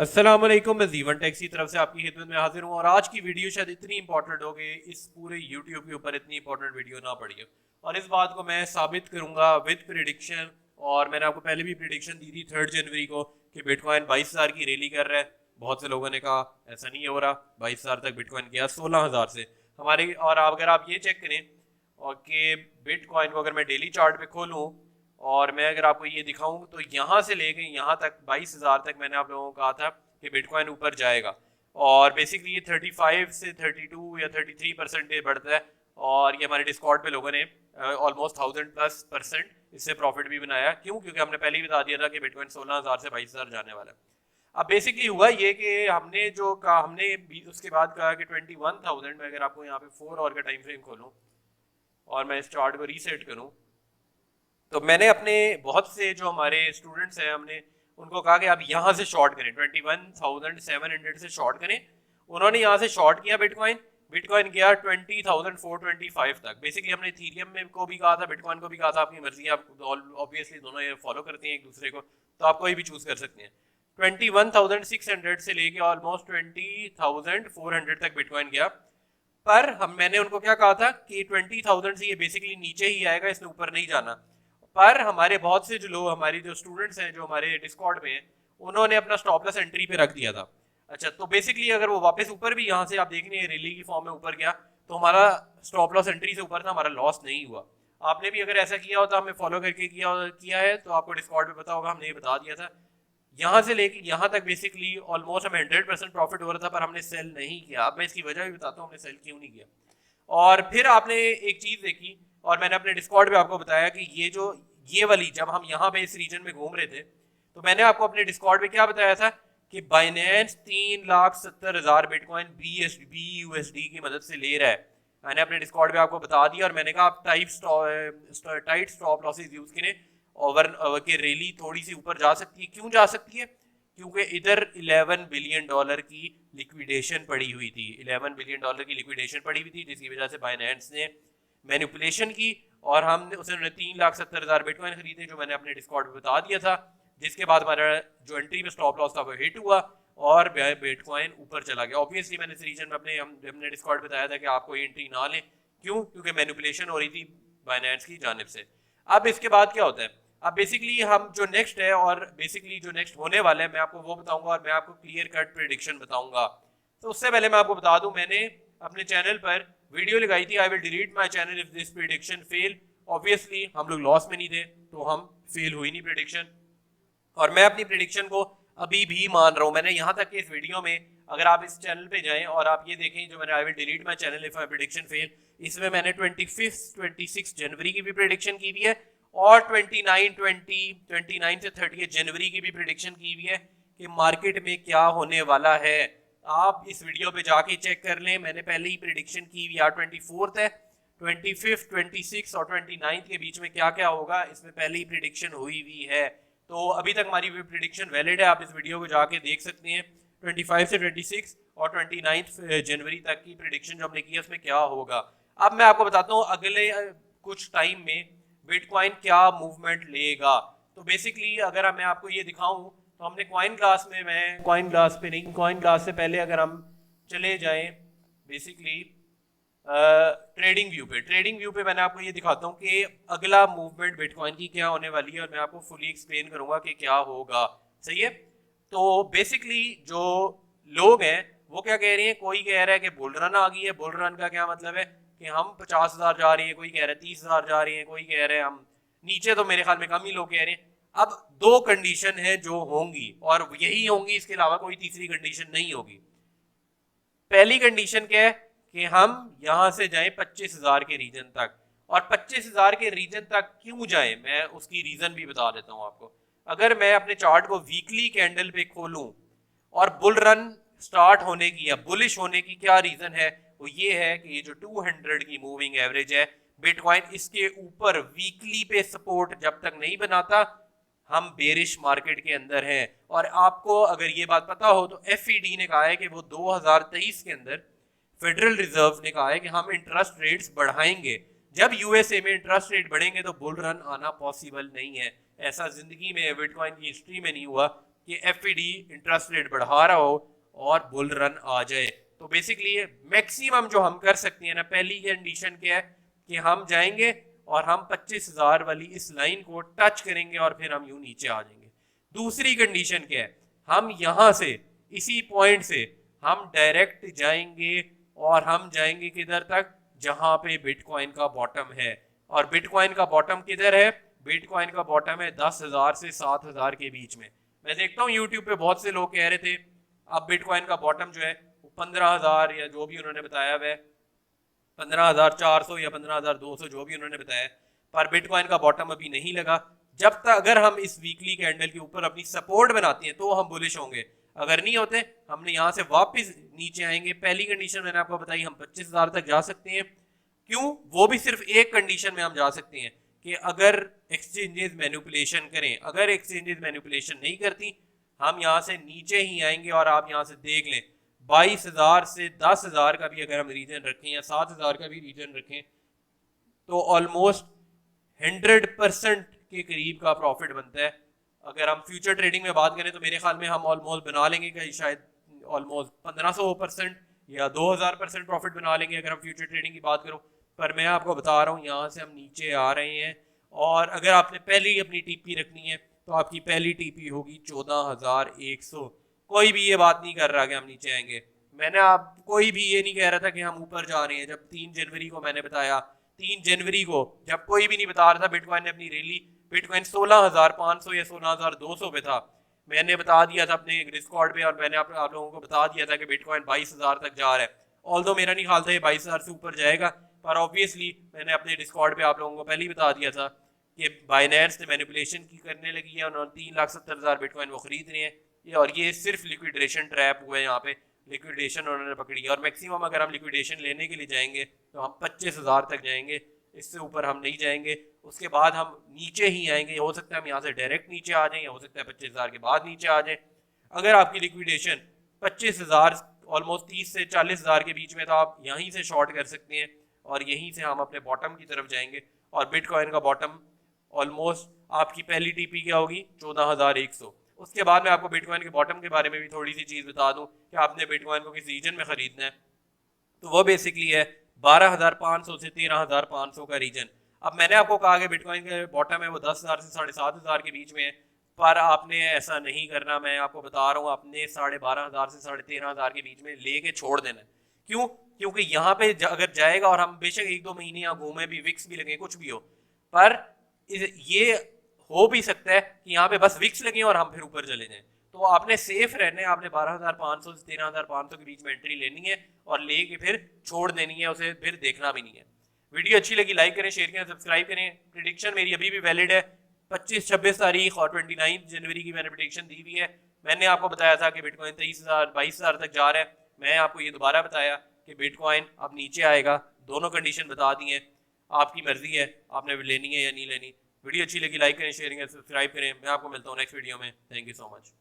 अस्सलाम वालेकुम, मैं जीवन टेक्स की तरफ से आपकी खिदमत में हाजिर हूँ। और आज की वीडियो शायद इतनी इंपॉर्टेंट हो गई, इस पूरे यूट्यूब के ऊपर इतनी इंपॉर्टेंट वीडियो ना पड़ी हो। और इस बात को मैं साबित करूंगा विद प्रिडिक्शन। और मैंने आपको पहले भी प्रिडिक्शन दी थी 3 जनवरी को कि बिटकॉइन 22,000 की रैली कर रहा है। बहुत से लोगों ने कहा ऐसा नहीं हो रहा, 22,000 तक बिटकॉइन गया 16,000 से हमारे। और अगर आप ये चेक करें और कि बिटकॉइन को अगर मैं डेली चार्ट पे खोलूँ और मैं अगर आपको ये दिखाऊं तो यहाँ से लेके यहाँ तक 22,000 तक मैंने आप लोगों को कहा था कि बिटकॉइन ऊपर जाएगा। और बेसिकली ये 35 से 32 या 33% बढ़ता है। और ये हमारे डिस्कॉर्ड पे लोगों ने ऑलमोस्ट 1000+ % इससे प्रॉफिट भी बनाया। क्यों? क्योंकि हमने पहले ही बता दिया था कि बिटकॉइन 16,000 से 22,000 जाने वाला है। अब बेसिकली हुआ ये कि हमने जो कहा, हमने उसके बाद कहा कि 21,000 में अगर आपको यहाँ पे 4 आवर का टाइम फ्रेम खोलूँ और मैं इस चार्ट को रीसेट करूँ तो मैंने अपने बहुत से जो हमारे स्टूडेंट्स हैं हमने उनको कहा कि आप यहाँ से शॉर्ट करें, 21,700 से शॉर्ट करें। उन्होंने यहाँ से शॉर्ट किया बिटकॉइन। बिटकॉइन गया 20,425 तक। बेसिकली हमने इथीरियम में को भी कहा था, बिटकॉइन को भी कहा था, आपकी मर्जी है, आप ऑब्वियसली दोनों ये फॉलो करते हैं एक दूसरे को, तो आप कोई भी चूज कर सकते हैं। 21,600 से लेके ऑलमोस्ट 20,400 तक बिटकॉइन गया। पर मैंने उनको क्या कहा था कि 20,000 से ये बेसिकली नीचे ही आएगा, इसने ऊपर नहीं जाना। पर हमारे बहुत से जो लोग, हमारे जो स्टूडेंट्स हैं जो हमारे डिस्कॉर्ड में हैं, उन्होंने अपना स्टॉप लॉस एंट्री पे रख दिया था। अच्छा, तो बेसिकली अगर वो वापस ऊपर भी यहाँ से आप देख रहे हैं रैली की फॉर्म में ऊपर गया तो हमारा स्टॉप लॉस एंट्री से ऊपर था, हमारा लॉस नहीं हुआ। आपने भी अगर ऐसा किया होता, हमें फॉलो करके किया है तो आपको डिस्कॉर्ड पे पता होगा, हमने ये बता दिया था। यहाँ से लेके यहाँ तक बेसिकली ऑलमोस्ट हमें 100% प्रॉफिट हो रहा था, पर हमने सेल नहीं किया। अब मैं इसकी वजह भी बताता हूँ हमने सेल क्यों नहीं किया। और फिर आपने एक चीज देखी और मैंने अपने डिस्कॉर्ड पे आपको बताया कि ये वाली जब हम यहाँ पे इस रीजन में घूम रहे थे तो मैंने आपको अपने डिस्कॉर्ड पे क्या बताया था कि बाइनेंस 3,70,000 बिटकॉइन BUSD की मदद से ले रहा है। मैंने अपने डिस्कॉर्ड पे आपको बता दिया और मैंने कहा आप टाइट स्टॉप लॉसेस यूज करें। ओवर के रैली थोड़ी सी ऊपर जा सकती है। क्यों जा सकती है? क्योंकि इधर 11 बिलियन डॉलर की लिक्विडेशन पड़ी हुई थी, 11 बिलियन डॉलर की लिक्विडेशन पड़ी हुई थी, जिसकी वजह से बाइनेंस ने मैनिपुलेशन की और हमने उसने 3,70,000 बिटकॉइन खरीदे, जो मैंने अपने डिस्कॉर्ड में बता दिया था। जिसके बाद हमारा जो एंट्री में स्टॉप लॉस था वो हिट हुआ और बिटकॉइन ऊपर चला गया। ऑब्वियसली मैंने इस रीजन में हमने डिस्कॉर्ड बताया था कि आपको एंट्री ना लें। क्यों? क्योंकि मैनिपुलेशन हो रही थी बाइनेंस की जानिब से। अब इसके बाद क्या होता है? अब बेसिकली हम जो नेक्स्ट है और बेसिकली जो नेक्स्ट होने वाला है मैं आपको वो बताऊंगा और मैं आपको क्लियर कट प्रेडिक्शन बताऊंगा। तो उससे पहले मैं आपको बता दूं, मैंने अपने चैनल पर वीडियो लगाई थी, I will delete my channel if this prediction fail. Obviously हम लोग लॉस में नहीं थे तो हम फेल हुई नहीं प्रेडिक्शन, और मैं अपनी प्रेडिक्शन को अभी भी मान रहा हूं। मैंने यहाँ तक कि इस वीडियो में अगर आप इस चैनल पे जाएं और आप ये देखें जो मैंने I will delete my channel if my prediction fail, इसमें मैंने 26 जनवरी की भी प्रेडिक्शन की हुई है और 29 से 30 जनवरी की भी प्रेडिक्शन की हुई है कि मार्केट में क्या होने वाला है। आप इस वीडियो पे जाके चेक कर लें, मैंने पहले ही प्रेडिक्शन की हुई। आज 24 है, 25, 26 और 29 के बीच में क्या क्या होगा इसमें पहले ही प्रेडिक्शन हुई हुई है। तो अभी तक हमारी प्रेडिक्शन वैलिड है, आप इस वीडियो को जाके देख सकते हैं। 25 से 26 और 29 जनवरी तक की प्रेडिक्शन जो हमने की है उसमें क्या होगा। अब मैं आपको बताता हूँ अगले कुछ टाइम में बिटकॉइन क्या मूवमेंट लेगा। तो बेसिकली अगर मैं आपको ये दिखाऊं तो हमने कॉइन ग्लास में, मैं कॉइन ग्लास पे नहीं, कॉइन ग्लास से पहले अगर हम चले जाएं बेसिकली ट्रेडिंग व्यू पे मैंने आपको ये दिखाता हूँ कि अगला मूवमेंट बिटकॉइन की क्या होने वाली है और मैं आपको फुली एक्सप्लेन करूंगा कि क्या होगा। सही है? तो बेसिकली जो लोग हैं वो क्या कह रहे हैं, कोई कह रहा है कि बुल रन आ गई है। बुल रन का क्या मतलब है कि हम 50,000 जा रहे हैं, कोई कह रहा है 30,000 जा रहे हैं, कोई कह रहे हैं हम नीचे, तो मेरे ख्याल में कम ही लोग कह रहे हैं। अब दो कंडीशन है जो होंगी और यही होंगी, इसके अलावा कोई तीसरी कंडीशन नहीं होगी। पहली कंडीशन क्या है कि हम यहां से जाएं 25,000 के रीजन तक। और 25,000 के रीजन तक क्यों जाएं, मैं उसकी रीजन भी बता देता हूं आपको। अगर मैं अपने चार्ट को वीकली कैंडल पे खोलूं और बुल रन स्टार्ट होने की या बुलिश होने की क्या रीजन है, वो ये है कि ये जो 200 की मूविंग एवरेज है बिटकॉइन, इसके ऊपर वीकली पे सपोर्ट जब तक नहीं बनाता हम बेरिश मार्केट के अंदर हैं। और आपको अगर ये बात पता हो तो FED ने कहा है कि वो 2023 के अंदर, फेडरल रिजर्व ने कहा है कि हम इंटरेस्ट रेट्स बढ़ाएंगे। जब USA में इंटरेस्ट रेट बढ़ेंगे तो बुल रन आना पॉसिबल नहीं है। ऐसा जिंदगी में बिटकॉइन की हिस्ट्री में नहीं हुआ कि FED इंटरेस्ट रेट बढ़ा रहा हो और बुल रन आ जाए। तो बेसिकली मैक्सिमम जो हम कर सकते हैं ना, पहली कंडीशन क्या है कि हम जाएंगे और हम 25,000 वाली इस लाइन को टच करेंगे और फिर हम यूं नीचे आ जाएंगे। दूसरी कंडीशन क्या है, हम यहां से इसी पॉइंट से हम डायरेक्ट जाएंगे और हम जाएंगे किधर तक, जहां पे बिटकॉइन का बॉटम है। और बिटकॉइन का बॉटम किधर है, बिटकॉइन का बॉटम है 10,000 से 7,000 के बीच में। मैं देखता हूँ यूट्यूब पे बहुत से लोग कह रहे थे अब बिटकॉइन का बॉटम जो है 15,000 या जो भी उन्होंने बताया वह 15,400 या 15,200 जो भी उन्होंने बताया, पर बिटकॉइन का बॉटम अभी नहीं लगा। जब तक अगर हम इस वीकली कैंडल के ऊपर अपनी सपोर्ट बनाते हैं तो हम बुलिश होंगे, अगर नहीं होते हमने यहाँ से वापस नीचे आएंगे। पहली कंडीशन मैंने आपको बताई, हम 25,000 तक जा सकते हैं। क्यों, वो भी सिर्फ एक कंडीशन में हम जा सकते हैं कि अगर एक्सचेंजेस मैनिपुलेशन करें। अगर एक्सचेंजेस मैनिपुलेशन नहीं करती हम यहाँ से नीचे ही आएंगे। और आप यहाँ से देख लें 22,000 से 10,000 का भी अगर हम रीजन रखें या 7,000 का भी रीजन रखें तो ऑलमोस्ट 100% के करीब का प्रॉफिट बनता है। अगर हम फ्यूचर ट्रेडिंग में बात करें तो मेरे ख्याल में हम ऑलमोस्ट बना लेंगे कि शायद ऑलमोस्ट 1500% या 2000% प्रॉफिट बना लेंगे अगर हम फ्यूचर ट्रेडिंग की बात करूं। पर मैं आपको बता रहा हूं यहाँ से हम नीचे आ रहे हैं और अगर आपने पहले ही अपनी टीपी रखनी है तो आपकी पहली टीपी होगी 14,100। कोई भी ये बात नहीं कर रहा कि हम नीचे आएंगे। मैंने आप कोई भी ये नहीं कह रहा था कि हम ऊपर जा रहे हैं। जब 3 जनवरी को मैंने बताया, 3 जनवरी को जब कोई भी नहीं बता रहा था, बिटकॉइन ने अपनी रैली, बिटकॉइन 16,500 या 16,200 पे था, मैंने बता दिया था अपने डिस्कॉर्ड पे और मैंने आप लोगों को बता दिया था कि बिटकॉइन 22,000 तक जा रहा है। ऑल्दो मेरा नहीं ख्याल था ये 22,000 से ऊपर जाएगा, पर ऑब्वियसली मैंने अपने डिस्कॉर्ड पे आप लोगों को पहले ही बता दिया था कि बाइनेंस ने मैनिपुलेशन की करने लगी है। उन्होंने 3,70,000 बिटकॉइन वो खरीद रहे हैं और ये सिर्फ लिक्विडेशन ट्रैप हुआ है। यहाँ पे लिक्विडेशन उन्होंने पकड़ी है और मैक्सिमम अगर हम लिक्विडेशन लेने के लिए जाएंगे तो हम 25,000 तक जाएंगे, इससे ऊपर हम नहीं जाएंगे। उसके बाद हम नीचे ही आएंगे, हो सकता है हम यहाँ से डायरेक्ट नीचे आ जाएं, हो सकता है 25,000 के बाद नीचे आ जाए। अगर आपकी लिक्विडेशन 25,000 ऑलमोस्ट 30 से 40,000 के बीच में तो आप यहीं से शॉर्ट कर सकते हैं और यहीं से हम अपने बॉटम की तरफ जाएंगे। और बिटकॉइन का बॉटम ऑलमोस्ट आपकी पहली टीपी क्या होगी 14,100। उसके बाद मैं आपको बिटकॉइन के बॉटम के बारे में भी थोड़ी सी चीज़ बता दूं कि आपने बिटकॉइन को किस रीजन में खरीदना है। तो वो बेसिकली है 12,500 से 13,500 का रीजन। अब मैंने आपको कहा कि बिटकॉइन का बॉटम है वो 10,000 से 7,500 के बीच में है, पर आपने ऐसा नहीं करना। मैं आपको बता रहा हूँ आपने 12,500 से 13,500 के बीच में लेके छोड़ देना है। क्यों, क्योंकि यहाँ पे अगर जाएगा और हम बेशक 1-2 महीने यहाँ घूमे भी, विक्स भी लगे, कुछ भी हो, पर ये हो भी सकता है कि यहाँ पे बस विक्स लगे और हम फिर ऊपर चले जाएं। तो आपने सेफ रहना है। आपने 12,500 से 13,500 के बीच में एंट्री लेनी है और लेके फिर छोड़ देनी है, उसे फिर देखना भी नहीं है। वीडियो अच्छी लगी लाइक करें, शेयर करें, सब्सक्राइब करें। प्रेडिक्शन मेरी अभी भी वैलिड है, 25-26 तारीख और 29 जनवरी की मैंने प्रेडिक्शन दी हुई है। मैंने आपको बताया था कि बिटकॉइन 23,000 22,000 तक जा रहा है। मैं आपको ये दोबारा बताया कि बिटकॉइन अब नीचे आएगा। दोनों कंडीशन बता दी हैं, आपकी मर्जी है आपने लेनी है या नहीं लेनी। वीडियो अच्छी लगी लाइक करें, शेयर करें, सब्सक्राइब करें। मैं आपको मिलता हूँ नेक्स्ट वीडियो में। Thank you so much.